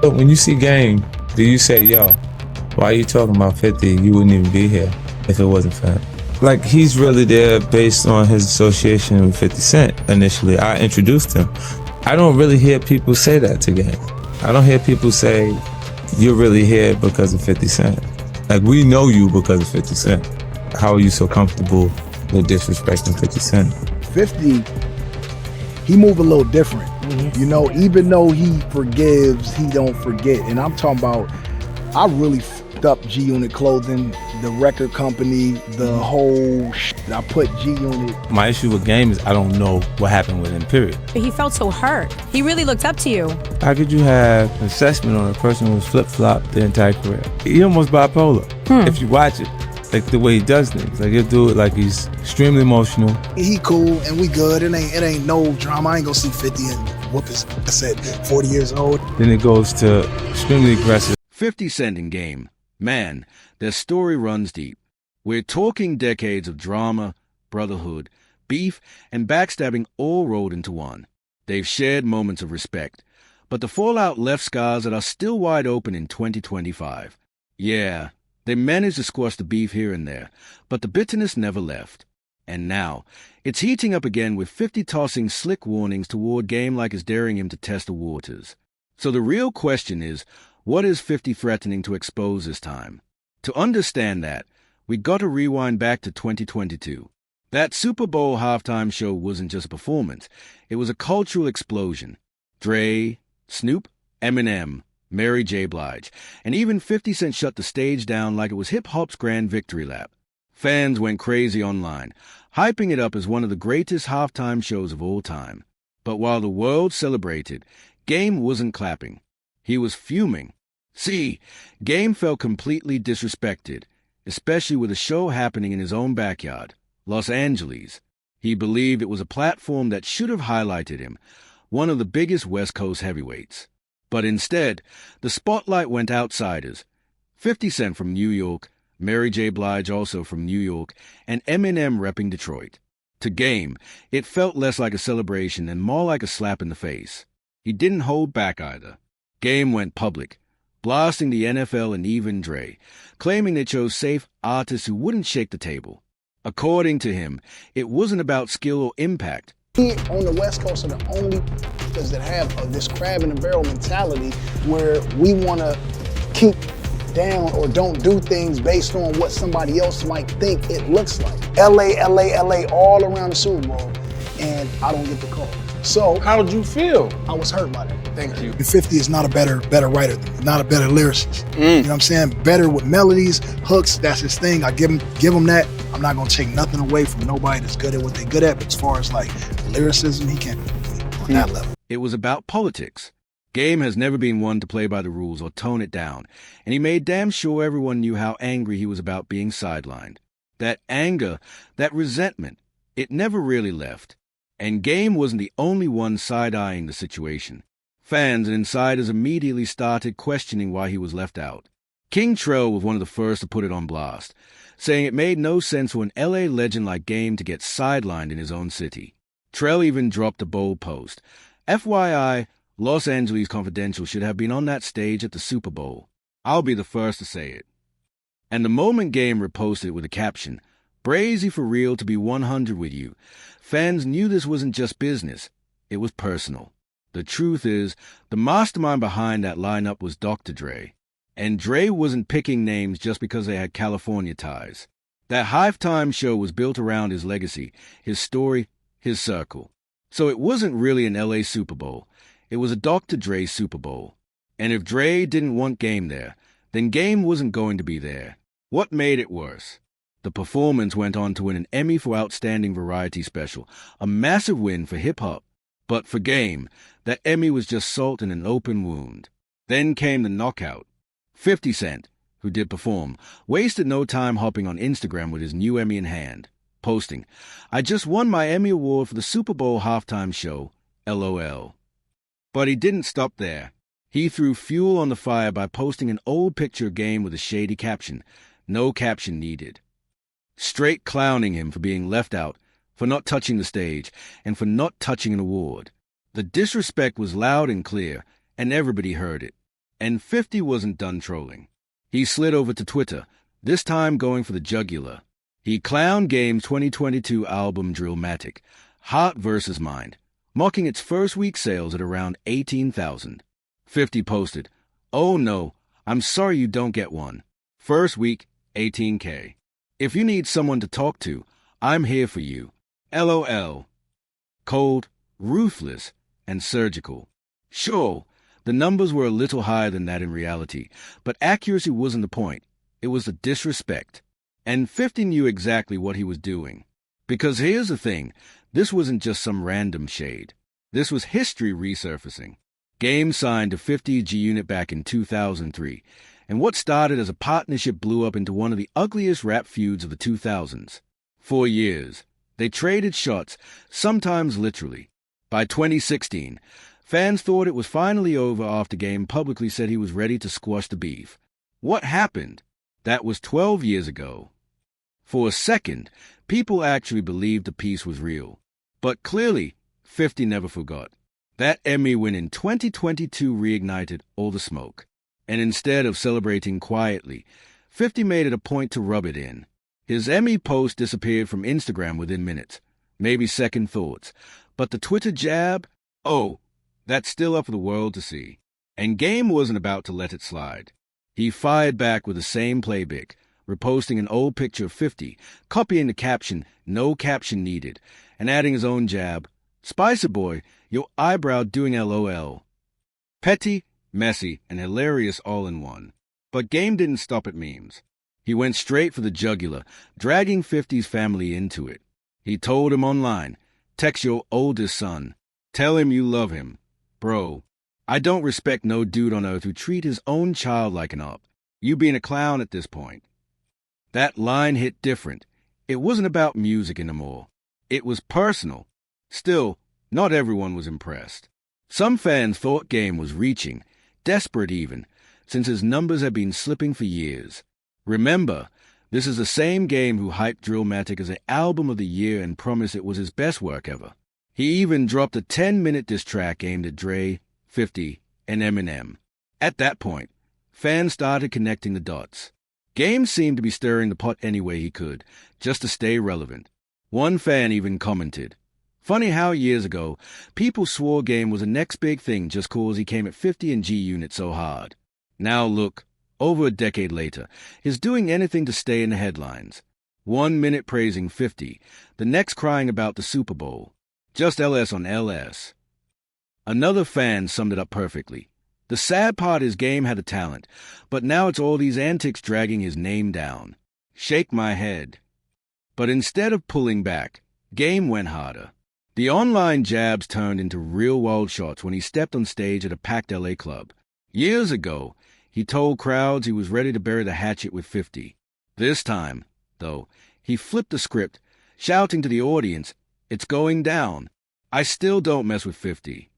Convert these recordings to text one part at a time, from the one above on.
But when you see Game, do you say, yo, why are you talking about 50? You wouldn't even be here if it wasn't for him. Like, he's really there based on his association with 50 Cent initially. I introduced him. I don't really hear people say that to Game. I don't hear people say, you're really here because of 50 Cent. Like, we know you because of 50 Cent. How are you so comfortable with disrespecting 50 Cent? 50, he move a little different. You know, even though he forgives, he don't forget. And I'm talking about, I really fucked up G Unit Clothing, the record company, the whole I put G Unit. My issue with Game is I don't know what happened with him, period. But he felt so hurt. He really looked up to you. How could you have an assessment on a person who's flip-flopped their entire career? He almost bipolar. If you watch it, like the way he does things. Like he'll do it like he's extremely emotional. He cool and we good. It ain't no drama. I ain't gonna see 50 and whoop his, I said, 40 years old. Then it goes to extremely aggressive. 50 Cent and Game. Man, their story runs deep. We're talking decades of drama, brotherhood, beef, and backstabbing all rolled into one. They've shared moments of respect, but the fallout left scars that are still wide open in 2025. Yeah, they managed to squash the beef here and there, but the bitterness never left. And now, it's heating up again with 50 tossing slick warnings toward Game like it's daring him to test the waters. So the real question is, what is 50 threatening to expose this time? To understand that, we got to rewind back to 2022. That Super Bowl halftime show wasn't just a performance, it was a cultural explosion. Dre, Snoop, Eminem, Mary J. Blige, and even 50 Cent shut the stage down like it was hip-hop's grand victory lap. Fans went crazy online, hyping it up as one of the greatest halftime shows of all time. But while the world celebrated, Game wasn't clapping. He was fuming. See, Game felt completely disrespected, especially with a show happening in his own backyard, Los Angeles. He believed it was a platform that should have highlighted him, one of the biggest West Coast heavyweights. But instead, the spotlight went outsiders. 50 Cent from New York, Mary J. Blige also from New York, and Eminem repping Detroit. To Game, it felt less like a celebration and more like a slap in the face. He didn't hold back either. Game went public, blasting the NFL and even Dre, claiming they chose safe artists who wouldn't shake the table. According to him, it wasn't about skill or impact. We on the West Coast are the only that have this crab in the barrel mentality where we want to keep down or don't do things based on what somebody else might think it looks like. LA, all around the Super Bowl, and I don't get the call. So how did you feel? I was hurt by that. Thank you. And 50 is not a better writer than me, not a better lyricist. You know what I'm saying? Better with melodies, hooks, that's his thing. I give him that. I'm not gonna take nothing away from nobody that's good at what they're good at, but as far as like lyricism, he can't be on that level. It was about politics. Game has never been one to play by the rules or tone it down, and he made damn sure everyone knew how angry he was about being sidelined. That anger, that resentment, it never really left. And Game wasn't the only one side-eyeing the situation. Fans and insiders immediately started questioning why he was left out. King Trell was one of the first to put it on blast, saying it made no sense for an LA legend like Game to get sidelined in his own city. Trell even dropped a bold post. FYI, Los Angeles Confidential should have been on that stage at the Super Bowl. I'll be the first to say it. And the moment Game reposted it with a caption, "Brazy for real to be 100 with you," fans knew this wasn't just business, it was personal. The truth is, the mastermind behind that lineup was Dr. Dre. And Dre wasn't picking names just because they had California ties. That halftime show was built around his legacy, his story, his circle. So it wasn't really an LA Super Bowl. It was a Dr. Dre Super Bowl. And if Dre didn't want Game there, then Game wasn't going to be there. What made it worse? The performance went on to win an Emmy for Outstanding Variety Special, a massive win for hip-hop. But for Game, that Emmy was just salt in an open wound. Then came the knockout. 50 Cent, who did perform, wasted no time hopping on Instagram with his new Emmy in hand, posting, "I just won my Emmy Award for the Super Bowl halftime show, LOL." But he didn't stop there. He threw fuel on the fire by posting an old picture of Game with a shady caption, no caption needed. Straight clowning him for being left out, for not touching the stage, and for not touching an award. The disrespect was loud and clear, and everybody heard it. And 50 wasn't done trolling. He slid over to Twitter, this time going for the jugular. He clowned Game's 2022 album Drillmatic, Heart vs. Mind, mocking its first week sales at around 18,000. 50 posted, "Oh no, I'm sorry you don't get one. First week, 18K. If you need someone to talk to, I'm here for you. LOL. Cold, ruthless, and surgical." Sure, the numbers were a little higher than that in reality, but accuracy wasn't the point. It was the disrespect. And 50 knew exactly what he was doing. Because here's the thing, this wasn't just some random shade. This was history resurfacing. Game signed to 50 G-Unit back in 2003, and what started as a partnership blew up into one of the ugliest rap feuds of the 2000s. For years, they traded shots, sometimes literally. By 2016, fans thought it was finally over after Game publicly said he was ready to squash the beef. What happened? That was 12 years ago. For a second, people actually believed the piece was real. But clearly, 50 never forgot. That Emmy win in 2022 reignited all the smoke. And instead of celebrating quietly, 50 made it a point to rub it in. His Emmy post disappeared from Instagram within minutes. Maybe second thoughts. But the Twitter jab? Oh, that's still up for the world to see. And Game wasn't about to let it slide. He fired back with the same playbook, reposting an old picture of 50, copying the caption, "No caption needed," and adding his own jab, "Spicer Boy, your eyebrow doing LOL." Petty, messy, and hilarious all in one. But Game didn't stop at memes. He went straight for the jugular, dragging 50's family into it. He told him online, "Text your oldest son. Tell him you love him. Bro, I don't respect no dude on earth who treat his own child like an op. You being a clown at this point." That line hit different. It wasn't about music anymore. It was personal. Still, not everyone was impressed. Some fans thought Game was reaching, desperate even, since his numbers had been slipping for years. Remember, this is the same Game who hyped Drillmatic as an album of the year and promised it was his best work ever. He even dropped a 10-minute diss track aimed at Dre, 50, and Eminem. At that point, fans started connecting the dots. Game seemed to be stirring the pot any way he could, just to stay relevant. One fan even commented, "Funny how years ago, people swore Game was the next big thing just cause he came at 50 and G-Unit so hard. Now look, over a decade later, he's doing anything to stay in the headlines. 1 minute praising 50, the next crying about the Super Bowl. Just LS on LS." Another fan summed it up perfectly. "The sad part is Game had the talent, but now it's all these antics dragging his name down. Shake my head." But instead of pulling back, Game went harder. The online jabs turned into real-world shots when he stepped on stage at a packed LA club. Years ago, he told crowds he was ready to bury the hatchet with 50. This time, though, he flipped the script, shouting to the audience, "It's going down. I still don't mess with 50.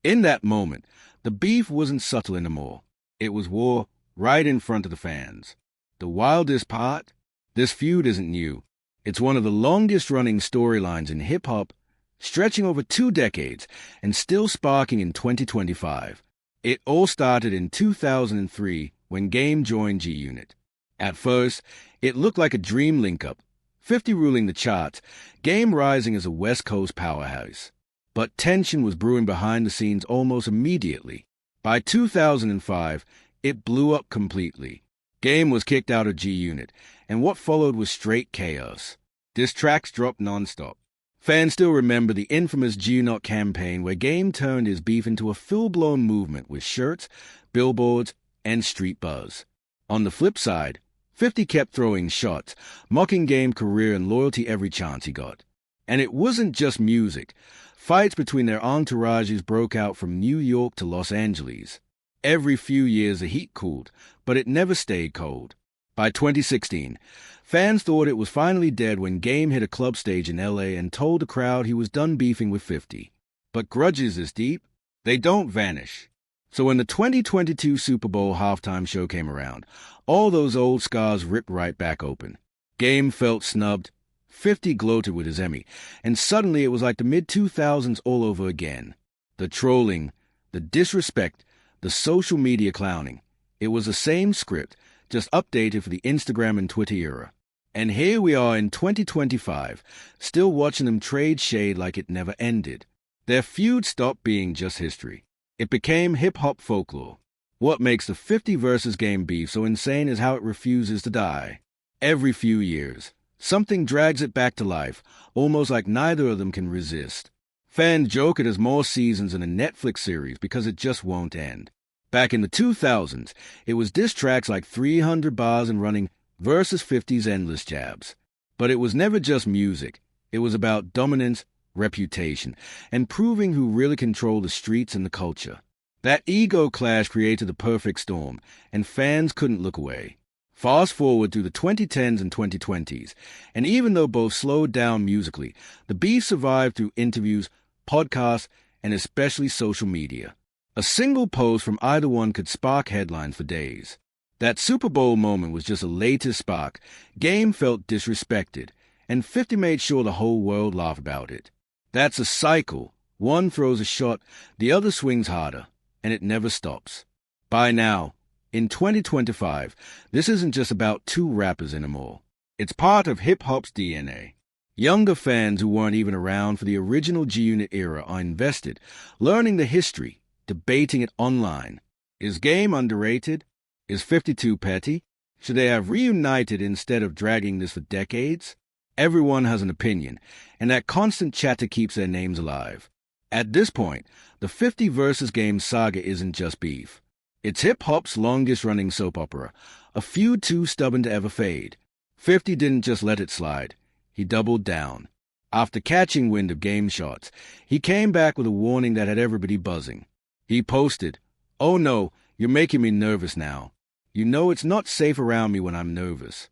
In that moment, the beef wasn't subtle anymore. It was war right in front of the fans. The wildest part? This feud isn't new. It's one of the longest-running storylines in hip-hop, stretching over 2 decades and still sparking in 2025. It all started in 2003 when Game joined G-Unit. At first, it looked like a dream link-up, 50 ruling the charts, Game rising as a West Coast powerhouse. But tension was brewing behind the scenes almost immediately. By 2005, it blew up completely. Game was kicked out of G-Unit, and what followed was straight chaos. Diss tracks dropped nonstop. Fans still remember the infamous G-Unit campaign where Game turned his beef into a full-blown movement with shirts, billboards, and street buzz. On the flip side, 50 kept throwing shots, mocking Game's career and loyalty every chance he got. And it wasn't just music. Fights between their entourages broke out from New York to Los Angeles. Every few years the heat cooled, but it never stayed cold. By 2016, fans thought it was finally dead when Game hit a club stage in LA and told the crowd he was done beefing with 50. But grudges this deep, they don't vanish. So when the 2022 Super Bowl halftime show came around, all those old scars ripped right back open. Game felt snubbed. 50 gloated with his Emmy, and suddenly it was like the mid-2000s all over again. The trolling, the disrespect, the social media clowning. It was the same script, just updated for the Instagram and Twitter era. And here we are in 2025, still watching them trade shade like it never ended. Their feud stopped being just history. It became hip-hop folklore. What makes the 50 versus Game beef so insane is how it refuses to die. Every few years, something drags it back to life, almost like neither of them can resist. Fans joke it has more seasons than a Netflix series because it just won't end. Back in the 2000s, it was diss tracks like 300 bars and running versus 50's endless jabs. But it was never just music. It was about dominance, reputation, and proving who really controlled the streets and the culture. That ego clash created the perfect storm, and fans couldn't look away. Fast forward through the 2010s and 2020s, and even though both slowed down musically, the beef survived through interviews, podcasts, and especially social media. A single post from either one could spark headlines for days. That Super Bowl moment was just a latest spark. Game felt disrespected, and 50 made sure the whole world laughed about it. That's a cycle. One throws a shot, the other swings harder, and it never stops. By now, in 2025, this isn't just about two rappers anymore. It's part of hip-hop's DNA. Younger fans who weren't even around for the original G-Unit era are invested, learning the history, debating it online. Is Game underrated? Is 52 petty? Should they have reunited instead of dragging this for decades? Everyone has an opinion, and that constant chatter keeps their names alive. At this point, the 50 versus Game saga isn't just beef. It's hip-hop's longest-running soap opera, a feud too stubborn to ever fade. 50 didn't just let it slide. He doubled down. After catching wind of Game shots, he came back with a warning that had everybody buzzing. He posted, "Oh no, you're making me nervous now. You know it's not safe around me when I'm nervous."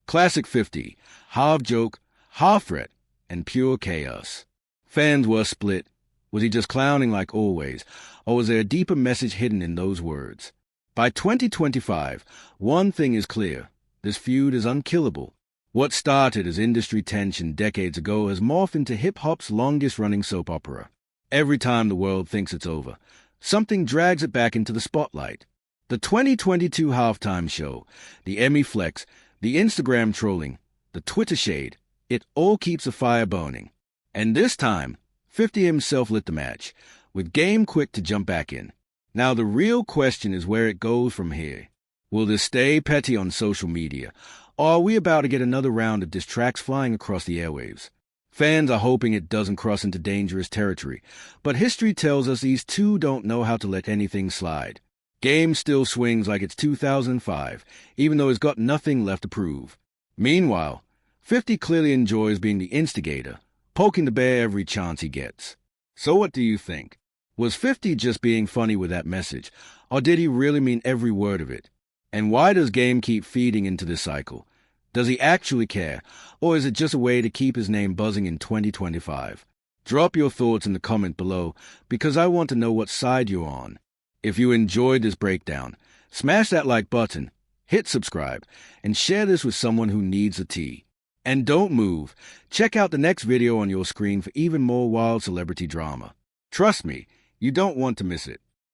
Classic 50, half joke, half threat, and pure chaos. Fans were split. Was he just clowning like always, or was there a deeper message hidden in those words? By 2025, one thing is clear. This feud is unkillable. What started as industry tension decades ago has morphed into hip-hop's longest-running soap opera. Every time the world thinks it's over, something drags it back into the spotlight. The 2022 halftime show, the Emmy flex, the Instagram trolling, the Twitter shade, it all keeps a fire burning. And this time, 50 himself lit the match, with Game quick to jump back in. Now the real question is where it goes from here. Will this stay petty on social media, or are we about to get another round of diss tracks flying across the airwaves? Fans are hoping it doesn't cross into dangerous territory, but history tells us these two don't know how to let anything slide. Game still swings like it's 2005, even though he's got nothing left to prove. Meanwhile, 50 clearly enjoys being the instigator, poking the bear every chance he gets. So what do you think? Was 50 just being funny with that message, or did he really mean every word of it? And why does Game keep feeding into this cycle? Does he actually care, or is it just a way to keep his name buzzing in 2025? Drop your thoughts in the comment below, because I want to know what side you're on. If you enjoyed this breakdown, smash that like button, hit subscribe, and share this with someone who needs a tea. And don't move. Check out the next video on your screen for even more wild celebrity drama. Trust me, you don't want to miss it.